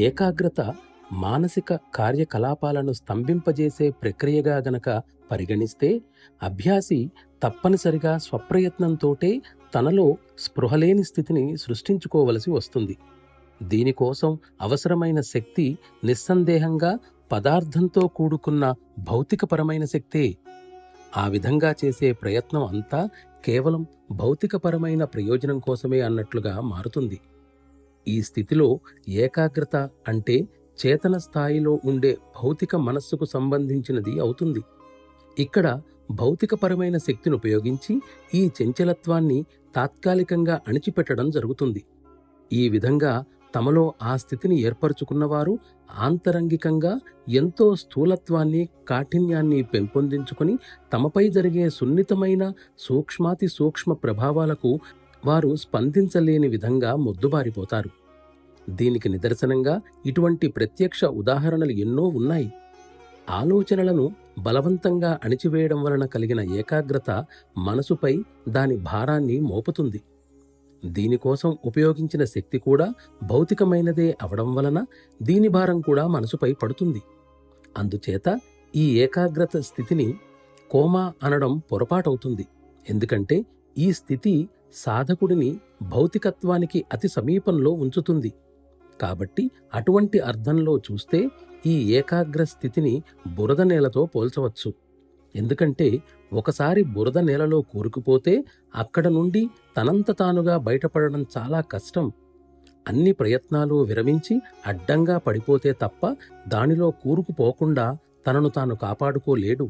ఏకాగ్రత మానసిక కార్యకలాపాలను స్తంభింపజేసే ప్రక్రియగా గనక పరిగణిస్తే, అభ్యాసి తప్పనిసరిగా స్వప్రయత్నంతోటే తనలో స్పృహలేని స్థితిని సృష్టించుకోవలసి వస్తుంది. దీనికోసం అవసరమైన శక్తి నిస్సందేహంగా పదార్థంతో కూడుకున్న భౌతికపరమైన శక్తే. ఆ విధంగా చేసే ప్రయత్నం అంతా కేవలం భౌతికపరమైన ప్రయోజనం కోసమే అన్నట్లుగా మారుతుంది. ఈ స్థితిలో ఏకాగ్రత అంటే చేతన స్థాయిలో ఉండే భౌతిక మనస్సుకు సంబంధించినది అవుతుంది. ఇక్కడ భౌతికపరమైన శక్తిని ఉపయోగించి ఈ చంచలత్వాన్ని తాత్కాలికంగా అణిచిపెట్టడం జరుగుతుంది. ఈ విధంగా తమలో ఆ స్థితిని ఏర్పరచుకున్నవారు ఆంతరంగికంగా ఎంతో స్థూలత్వాన్ని, కాఠిన్యాన్ని పెంపొందించుకొని తమపై జరిగే సున్నితమైన సూక్ష్మాతి సూక్ష్మ ప్రభావాలకు వారు స్పందించలేని విధంగా మొద్దుబారిపోతారు. దీనికి నిదర్శనంగా ఇటువంటి ప్రత్యక్ష ఉదాహరణలు ఎన్నో ఉన్నాయి. ఆలోచనలను బలవంతంగా అణిచివేయడం వలన కలిగిన ఏకాగ్రత మనసుపై దాని భారాన్ని మోపుతుంది. దీనికోసం ఉపయోగించిన శక్తి కూడా భౌతికమైనదే అవడం వలన దీని భారం కూడా మనసుపై పడుతుంది. అందుచేత ఈ ఏకాగ్రత స్థితిని కోమా అనడం పొరపాటవుతుంది. ఎందుకంటే ఈ స్థితి సాధకుడిని భౌతికత్వానికి అతి సమీపంలో ఉంచుతుంది. కాబట్టి అటువంటి అర్థంలో చూస్తే ఈ ఏకాగ్ర స్థితిని బురద నేలతో పోల్చవచ్చు. ఎందుకంటే ఒకసారి బురద నేలలో కూరుకుపోతే అక్కడ నుండి తనంత తానుగా బయటపడడం చాలా కష్టం. అన్ని ప్రయత్నాలు విరమించి అడ్డంగా పడిపోతే తప్ప దానిలో కూరుకుపోకుండా తనను తాను కాపాడుకోలేడు.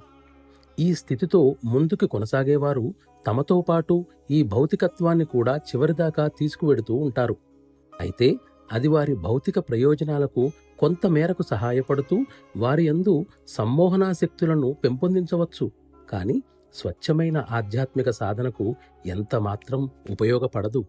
ఈ స్థితితో ముందుకు కొనసాగేవారు తమతో పాటు ఈ భౌతికత్వాన్ని కూడా చివరిదాకా తీసుకువెడుతూ ఉంటారు. అయితే అది వారి భౌతిక ప్రయోజనాలకు కొంతమేరకు సహాయపడుతూ వారి యందు సమ్మోహనాశక్తులను పెంపొందించవచ్చు. కానీ స్వచ్ఛమైన ఆధ్యాత్మిక సాధనకు ఎంతమాత్రం ఉపయోగపడదు.